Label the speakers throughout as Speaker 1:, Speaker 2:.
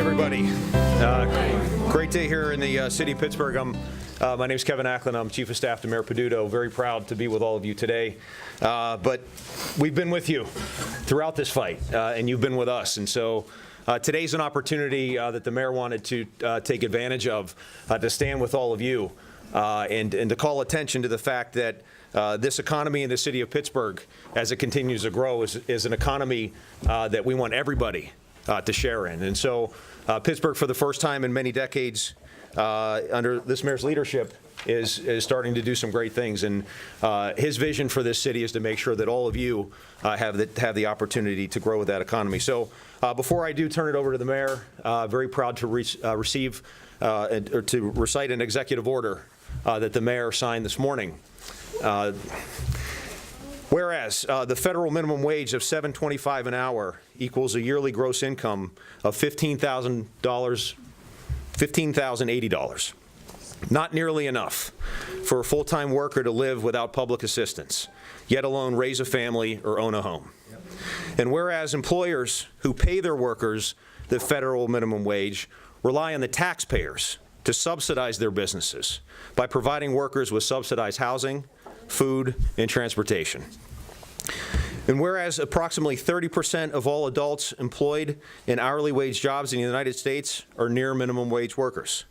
Speaker 1: everybody. Great day here in the city of Pittsburgh. My name is Kevin Acklin. I'm Chief of Staff to Mayor Peduto. Very proud to be with all of you today. But we've been with you throughout this fight, and you've been with us. And so today's an opportunity that the mayor wanted to take advantage of to stand with all of you and to call attention to the fact that this economy in the city of Pittsburgh, as it continues to grow, is an economy that we want everybody to share in. And so Pittsburgh, for the first time in many decades, under this mayor's leadership, is starting to do some great things. And his vision for this city is to make sure that all of you have the opportunity to grow with that economy. So before I do turn it over to the mayor, very proud to recite an executive order that the mayor signed this morning. Whereas the federal minimum wage of $7.25 an hour equals a yearly gross income of $15,080. Not nearly enough for a full-time worker to live without public assistance, yet alone raise a family or own a home. And whereas employers who pay their workers the federal minimum wage rely on the taxpayers to subsidize their businesses by providing workers with subsidized housing, food, and transportation. And whereas approximately 30% of all adults employed in hourly wage jobs in the United States are near minimum wage workers.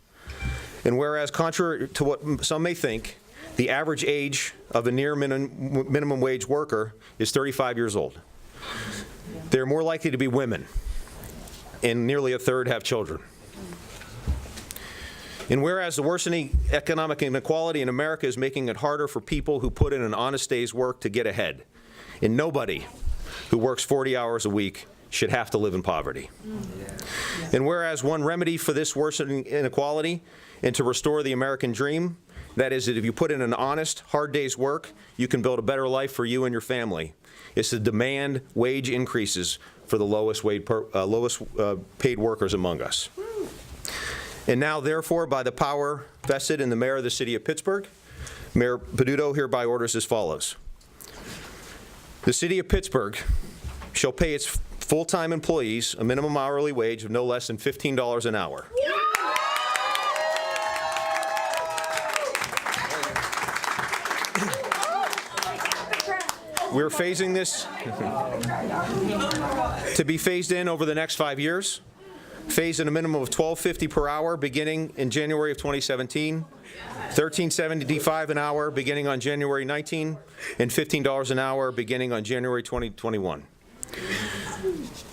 Speaker 1: And whereas, contrary to what some may think, the average age of a near minimum wage worker is 35 years old. They're more likely to be women, and nearly a third have children. And whereas the worsening economic inequality in America is making it harder for people who put in an honest day's work to get ahead, and nobody who works 40 hours a week should have to live in poverty. And whereas one remedy for this worsening inequality and to restore the American dream, that is that if you put in an honest, hard day's work, you can build a better life for you and your family, is to demand wage increases for the lowest paid workers among us. And now, therefore, by the power vested in the mayor of the city of Pittsburgh, Mayor Peduto hereby orders as follows. The city of Pittsburgh shall pay its full-time employees a minimum hourly wage of no less than $15 an hour. We're phasing this to be phased in over the next 5 years. Phased in a minimum of $12.50 per hour beginning in January of 2017, $13.75 an hour beginning on January 19, and $15 an hour beginning on January 2021.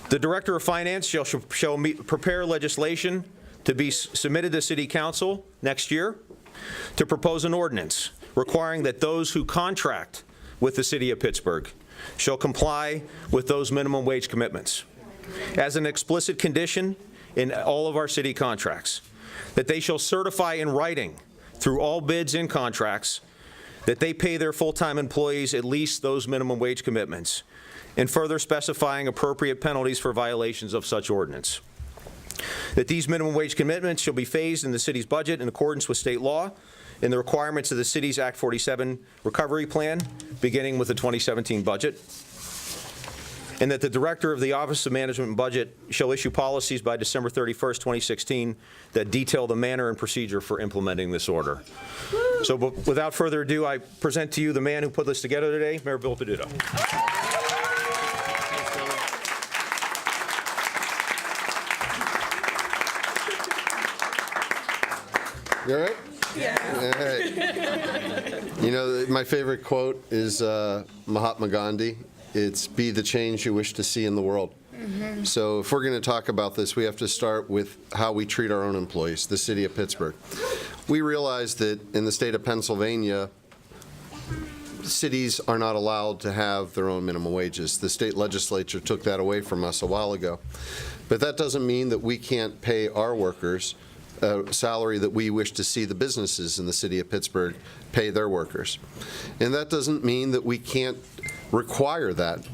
Speaker 1: The Director of Finance shall prepare legislation to be submitted to City Council next year to propose an ordinance requiring that those who contract with the City of Pittsburgh shall comply with those minimum wage commitments as an explicit condition in all of our city contracts, that they shall certify in writing through all bids and contracts that they pay their full-time employees at least those minimum wage commitments, and further specifying appropriate penalties for violations of such ordinance. That these minimum wage commitments shall be phased in the city's budget in accordance with state law and the requirements of the city's Act 47 recovery plan, beginning with the 2017 budget. And that the Director of the Office of Management and Budget shall issue policies by December 31st, 2016 that detail the manner and procedure for implementing this order. So without further ado, I present to you the man who put this together today, Mayor Bill Peduto.
Speaker 2: You all right?
Speaker 3: Yeah.
Speaker 2: All right. You know, my favorite quote is Mahatma Gandhi. It's be the change you wish to see in the world. Mm-hmm. So if we're going to talk about this, we have to start with how we treat our own employees, the city of Pittsburgh. We realize that in the state of Pennsylvania, cities are not allowed to have their own minimum wages. The state legislature took that away from us a while ago. But that doesn't mean that we can't pay our workers a salary that we wish to see the businesses in the city of Pittsburgh pay their workers. And that doesn't mean that we can't require that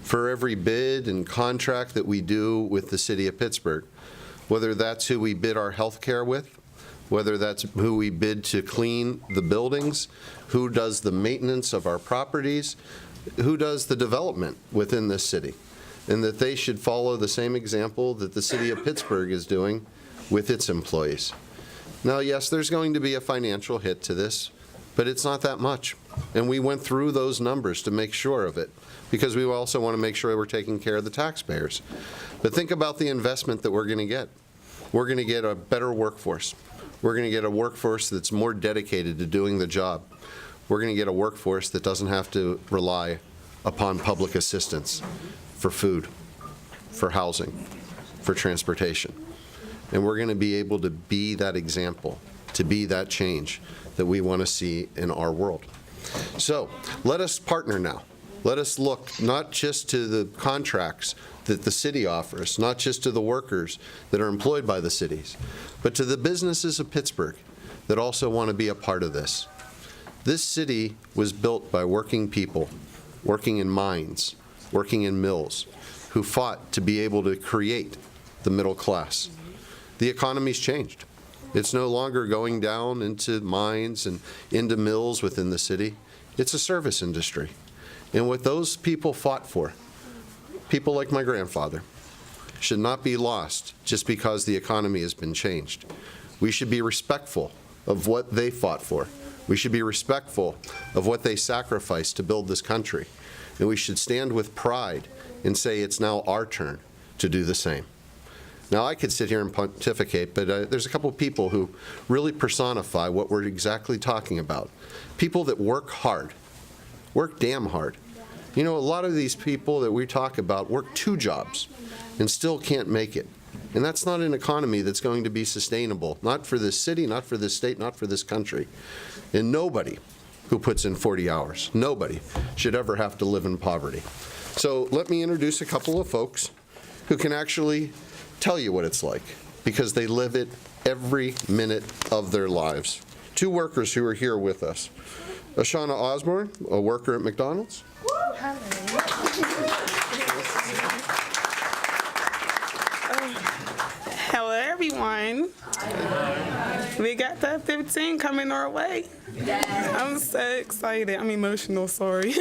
Speaker 2: for every bid and contract that we do with the city of Pittsburgh, whether that's who we bid our health care with, whether that's who we bid to clean the buildings, who does the maintenance of our properties, who does the development within this city. and that they should follow the same example that the city of Pittsburgh is doing with its employees. Now, yes, there's going to be a financial hit to this, but it's not that much. And we went through those numbers to make sure of it, because we also want to make sure we're taking care of the taxpayers. But think about the investment that we're going to get. We're going to get a better workforce. We're going to get a workforce that's more dedicated to doing the job. We're going to get a workforce that doesn't have to rely upon public assistance for food, for housing, for transportation. And we're going to be able to be that example, to be that change that we want to see in our world. So let us partner now. Let us look not just to the contracts that the city offers, not just to the workers that are employed by the cities, but to the businesses of Pittsburgh that also want to be a part of this. This city was built by working people, working in mines, working in mills, who fought to be able to create the middle class. The economy's changed. It's no longer going down into mines and into mills within the city. It's a service industry. And what those people fought for, people like my grandfather, should not be lost just because the economy has been changed. We should be respectful of what they fought for. We should be respectful of what they sacrificed to build this country. And we should stand with pride and say it's now our turn to do the same. Now, I could sit here and pontificate, but there's a couple of people who really personify what we're exactly talking about. People that work hard, work damn hard. You know, a lot of these people that we talk about work 2 jobs and still can't make it. And that's not an economy that's going to be sustainable, not for this city, not for this state, not for this country. And nobody who puts in 40 hours, nobody should ever have to live in poverty. So let me introduce a couple of folks who can actually tell you what it's like, because they live it every minute of their lives. 2 workers who are here with us. Ashana Osborne, a worker at McDonald's.
Speaker 3: Hello, everyone. We got that 15 coming our way. I'm so excited. I'm emotional, sorry.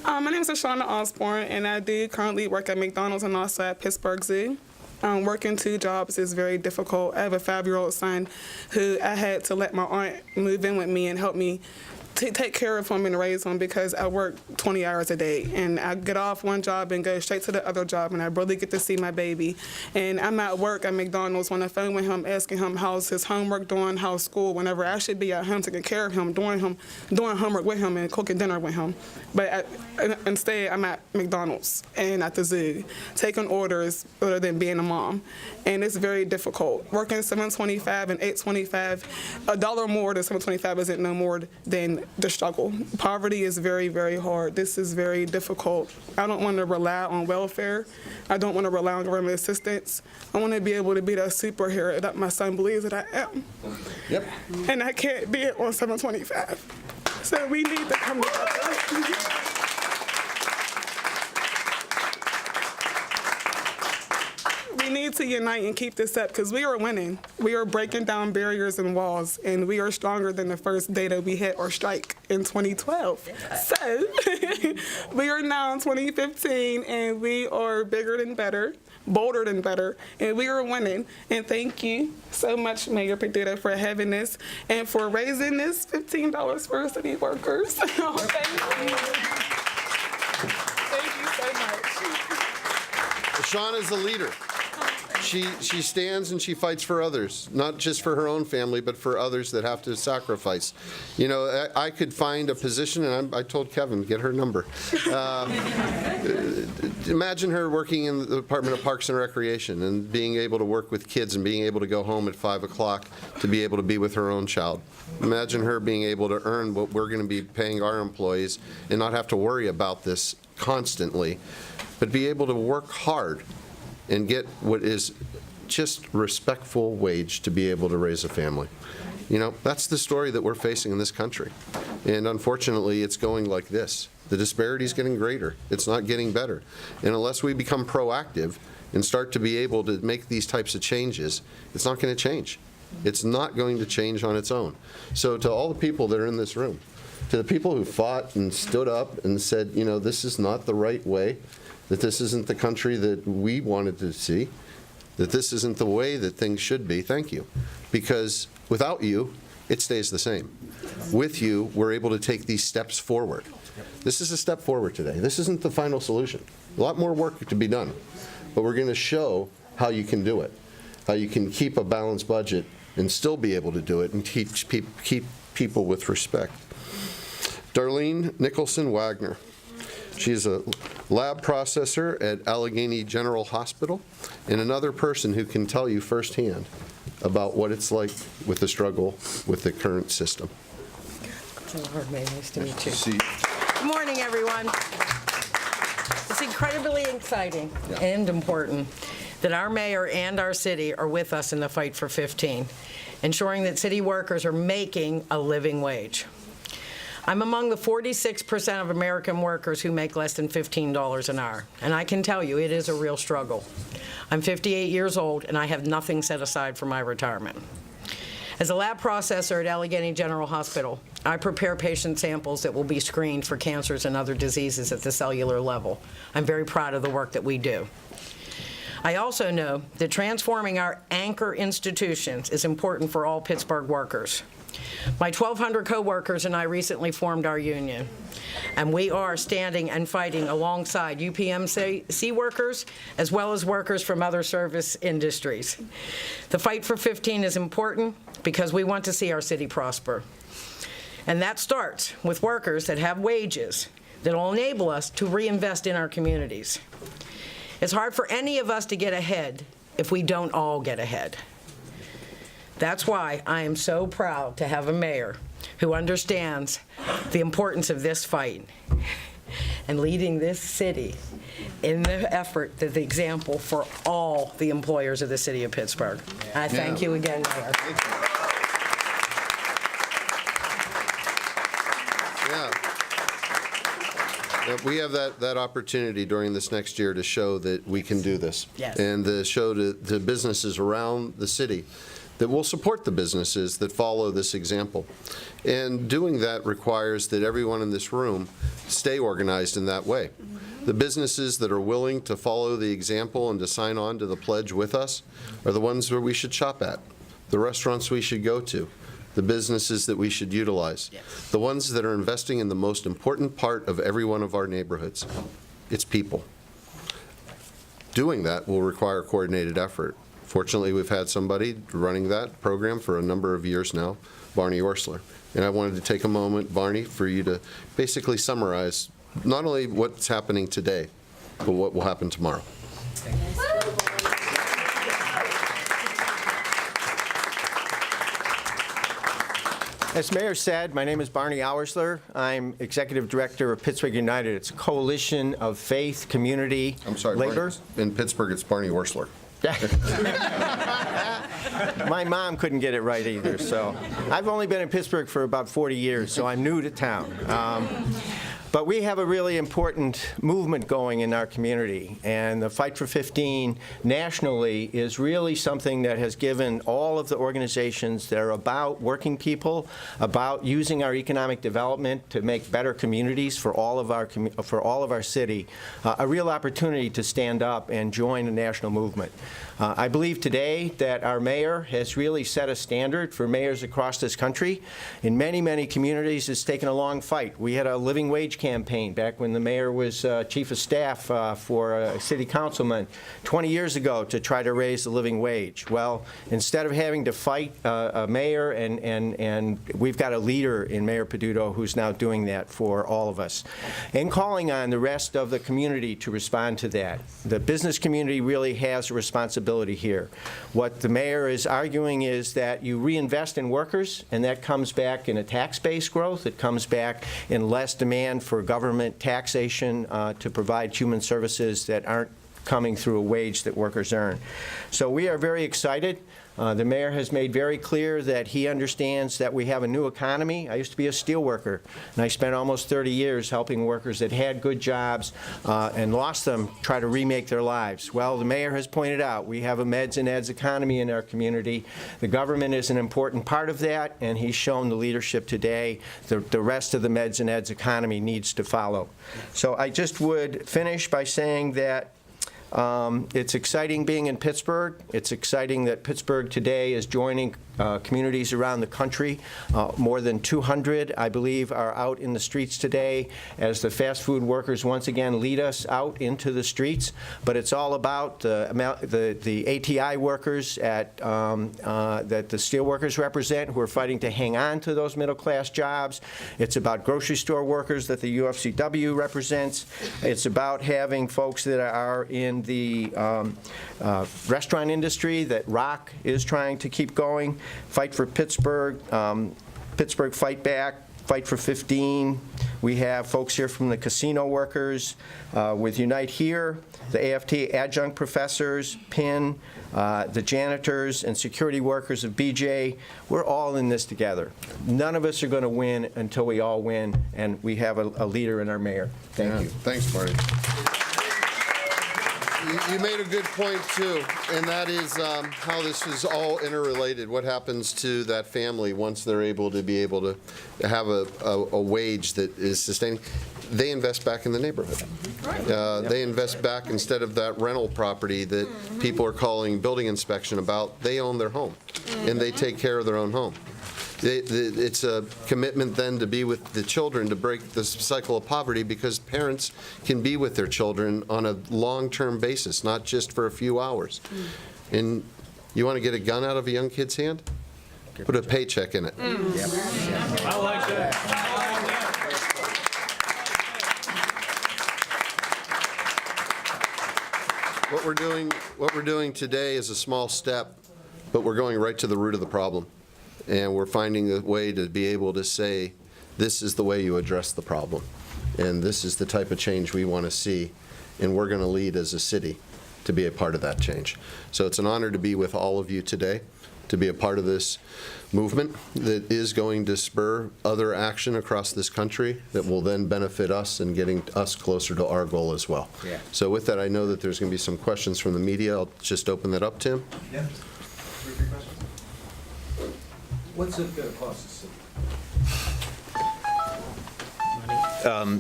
Speaker 3: My name is Ashana Osborne, and I do currently work at McDonald's and also at Pittsburgh Zoo. Working 2 jobs is very difficult. I have a 5-year-old son who I had to let my aunt move in with me and help me take care of him and raise him, because I work 20 hours a day, and I get off one job and go straight to the other job, and I barely get to see my baby. And I'm at work at McDonald's on the phone with him, asking him how's his homework doing, how's school, whenever I should be at home taking care of him, doing homework with him and cooking dinner with him. But instead, I'm at McDonald's and at the zoo, taking orders other than being a mom. And it's very difficult. Working $7.25 and $8.25, $1 more than $7.25 isn't no more than the struggle. Poverty is very, very hard. This is very difficult. I don't want to rely on welfare. I don't want to rely on government assistance. I want to be able to be that superhero that my son believes that I am.
Speaker 2: Yep.
Speaker 3: And I can't be it on $7.25. So we need to come together. We need to unite and keep this up, because we are winning. We are breaking down barriers and walls, and we are stronger than the first day that we hit our strike in 2012. So we are now in 2015, and we are bigger than better, bolder than better, and we are winning. And thank you so much, Mayor Pedita, for having this and for raising this $15 for city workers. Oh, thank you. Thank you so much.
Speaker 2: Ashana's the leader. She stands and she fights for others, not just for her own family, but for others that have to sacrifice. You know, I could find a position, and I told Kevin, get her number. Imagine her working in the Department of Parks and Recreation and being able to work with kids and being able to go home at 5 o'clock to be able to be with her own child. Imagine her being able to earn what we're going to be paying our employees and not have to worry about this constantly, but be able to work hard and get what is just respectful wage to be able to raise a family. You know, that's the story that we're facing in this country. And unfortunately, it's going like this. The disparity is getting greater. It's not getting better. And unless we become proactive and start to be able to make these types of changes, it's not going to change. It's not going to change on its own. So to all the people that are in this room, to the people who fought and stood up and said, you know, this is not the right way, that this isn't the country that we wanted to see, that this isn't the way that things should be, thank you. Because without you, it stays the same. With you, we're able to take these steps forward. This is a step forward today. This isn't the final solution. A lot more work to be done. But we're going to show how you can do it, how you can keep a balanced budget and still be able to do it and keep people with respect. Darlene Nicholson Wagner. She's a lab processor at Allegheny General Hospital and another person who can tell you firsthand about what it's like with the struggle with the current system.
Speaker 4: Nice to meet you.
Speaker 2: See.
Speaker 4: Good morning, everyone. It's incredibly exciting and important that our mayor and our city are with us in the fight for 15, ensuring that city workers are making a living wage. I'm among the 46% of American workers who make less than $15 an hour, and I can tell you it is a real struggle. I'm 58 years old, and I have nothing set aside for my retirement. As a lab processor at Allegheny General Hospital, I prepare patient samples that will be screened for cancers and other diseases at the cellular level. I'm very proud of the work that we do. I also know that transforming our anchor institutions is important for all Pittsburgh workers. My 1,200 coworkers and I recently formed our union, and we are standing and fighting alongside UPMC workers as well as workers from other service industries. The fight for 15 is important because we want to see our city prosper. And that starts with workers that have wages that will enable us to reinvest in our communities. It's hard for any of us to get ahead if we don't all get ahead. That's why I am so proud to have a mayor who understands the importance of this fight and leading this city in the effort, the example for all the employers of the city of Pittsburgh. I thank you again, Mayor.
Speaker 2: We have that opportunity during this next year to show that we can do this.
Speaker 4: Yes.
Speaker 2: And to show to businesses around the city that will support the businesses that follow this example. And doing that requires that everyone in this room stay organized in that way. The businesses that are willing to follow the example and to sign on to the pledge with us are the ones where we should shop at, the restaurants we should go to, the businesses that we should utilize, the ones that are investing in the most important part of every one of our neighborhoods. It's people. Doing that will require coordinated effort. Fortunately, we've had somebody running that program for a number of years now, Barney Orsler. And I wanted to take a moment, Barney, for you to basically summarize not only what's happening today, but what will happen tomorrow.
Speaker 5: As Mayor said, my name is Barney Auersler. I'm Executive Director of Pittsburgh United. It's a coalition of faith, community,
Speaker 2: I'm sorry,
Speaker 5: labor.
Speaker 2: Barney, in Pittsburgh, it's Barney Orsler.
Speaker 5: My mom couldn't get it right either, so. I've only been in Pittsburgh for about 40 years, so I'm new to town. But we have a really important movement going in our community, and the Fight for 15 nationally is really something that has given all of the organizations that are about working people, about using our economic development to make better communities for all of our city, a real opportunity to stand up and join a national movement. I believe today that our mayor has really set a standard for mayors across this country. In many, many communities, it's taken a long fight. We had a living wage campaign back when the mayor was chief of staff for a city councilman 20 years ago to try to raise the living wage. Well, instead of having to fight a mayor, and we've got a leader in Mayor Peduto who's now doing that for all of us, and calling on the rest of the community to respond to that. The business community really has a responsibility here. What the mayor is arguing is that you reinvest in workers, and that comes back in a tax-based growth. It comes back in less demand for government taxation to provide human services that aren't coming through a wage that workers earn. So we are very excited The mayor has made very clear that he understands that we have a new economy. I used to be a steel worker, and I spent almost 30 years helping workers that had good jobs and lost them try to remake their lives. Well, the mayor has pointed out we have a meds and eds economy in our community. The government is an important part of that, and he's shown the leadership today. The rest of the meds and eds economy needs to follow. So I just would finish by saying that it's exciting being in Pittsburgh. It's exciting that Pittsburgh today is joining communities around the country. More than 200, I believe, are out in the streets today as the fast food workers once again lead us out into the streets. But it's all about the ATI workers that the steel workers represent, who are fighting to hang on to those middle-class jobs. It's about grocery store workers that the UFCW represents. It's about having folks that are in the restaurant industry that Rock is trying to keep going. Fight for Pittsburgh, Pittsburgh Fight Back, Fight for 15. We have folks here from the casino workers with Unite Here, the AFT adjunct professors, PIN, the janitors and security workers of BJ. We're all in this together. None of us are going to win until we all win, and we have a leader in our mayor. Thank you.
Speaker 2: Thanks, Marty. You made a good point, too, and that is how this is all interrelated. What happens to that family once they're able to have a wage that is sustaining? They invest back in the neighborhood. They invest back instead of that rental property that people are calling building inspection about. They own their home, and they take care of their own home. It's a commitment then to be with the children, to break the cycle of poverty, because parents can be with their children on a long-term basis, not just for a few hours. And you want to get a gun out of a young kid's hand? Put a paycheck in it.
Speaker 6: I like that.
Speaker 2: What we're doing today is a small step, but we're going right to the root of the problem. And we're finding a way to be able to say, this is the way you address the problem. And this is the type of change we want to see. And we're going to lead as a city to be a part of that change. So it's an honor to be with all of you today, to be a part of this movement that is going to spur other action across this country that will then benefit us and getting us closer to our goal as well.
Speaker 5: Yeah.
Speaker 2: So with that, I know that there's going to be some questions from the media. I'll just open that up, Tim.
Speaker 6: Yeah. 3 questions. What's it going to cost the city?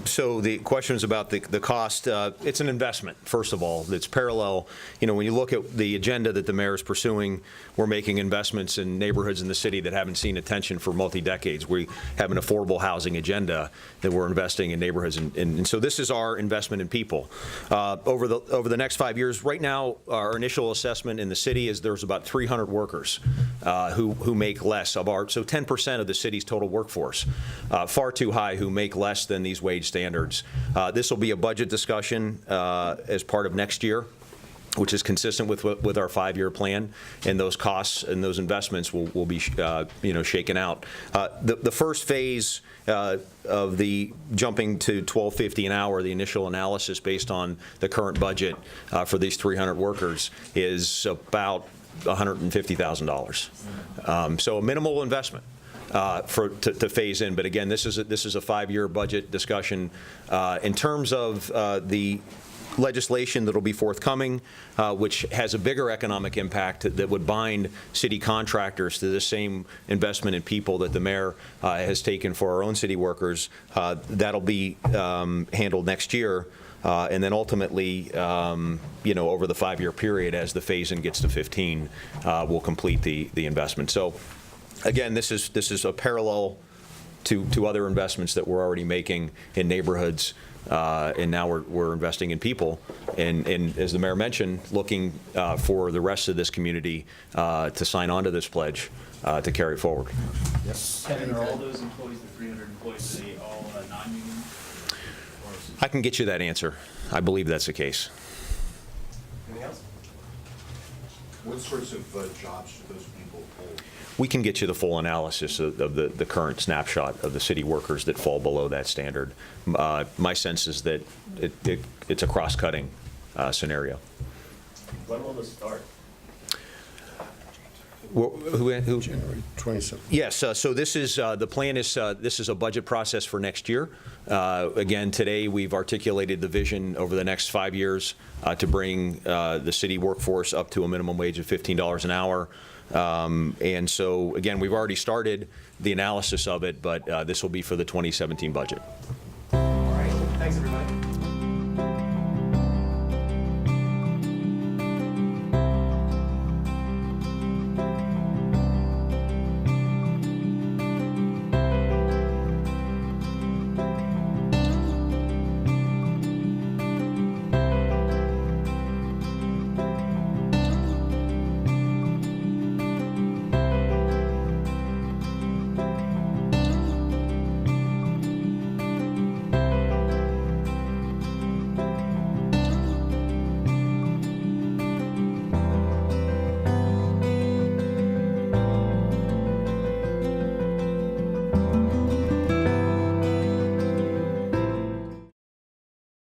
Speaker 1: So the question is about the cost. It's an investment, first of all, that's parallel. You know, when you look at the agenda that the mayor is pursuing, we're making investments in neighborhoods in the city that haven't seen attention for multi-decades. We have an affordable housing agenda that we're investing in neighborhoods. And so this is our investment in people. Over the next 5 years, right now, our initial assessment in the city is there's about 300 workers who make less of our, so 10% of the city's total workforce, far too high, who make less than these wage standards. This will be a budget discussion as part of next year, which is consistent with our 5-year plan, and those costs and those investments will be shaken out. The first phase of the jumping to $12.50 an hour, the initial analysis based on the current budget for these 300 workers is about $150,000. So a minimal investment. To phase in, but again, this is a 5-year budget discussion. In terms of the legislation that will be forthcoming, which has a bigger economic impact that would bind city contractors to the same investment in people that the mayor has taken for our own city workers, that'll be handled next year. And then ultimately, over the 5-year period, as the phase-in gets to 15, we'll complete the investment. So. Again, this is a parallel to other investments that we're already making in neighborhoods, and now we're investing in people. And as the mayor mentioned, looking for the rest of this community to sign on to this pledge to carry it forward.
Speaker 5: Yes.
Speaker 7: Kevin, are all those employees, the 300 employees, are they all non-union?
Speaker 1: I can get you that answer. I believe that's the case.
Speaker 6: Anything else? What sorts of jobs do those people hold?
Speaker 1: We can get you the full analysis of the current snapshot of the city workers that fall below that standard. My sense is that it's a cross-cutting scenario.
Speaker 7: When will this start?
Speaker 1: Who?
Speaker 2: January 27th.
Speaker 1: Yes, so this is, the plan is, this is a budget process for next year. Again, today, we've articulated the vision over the next 5 years to bring the city workforce up to a minimum wage of $15 an hour. And so, again, we've already started the analysis of it, but this will be for the 2017 budget.
Speaker 5: All right, thanks, everybody.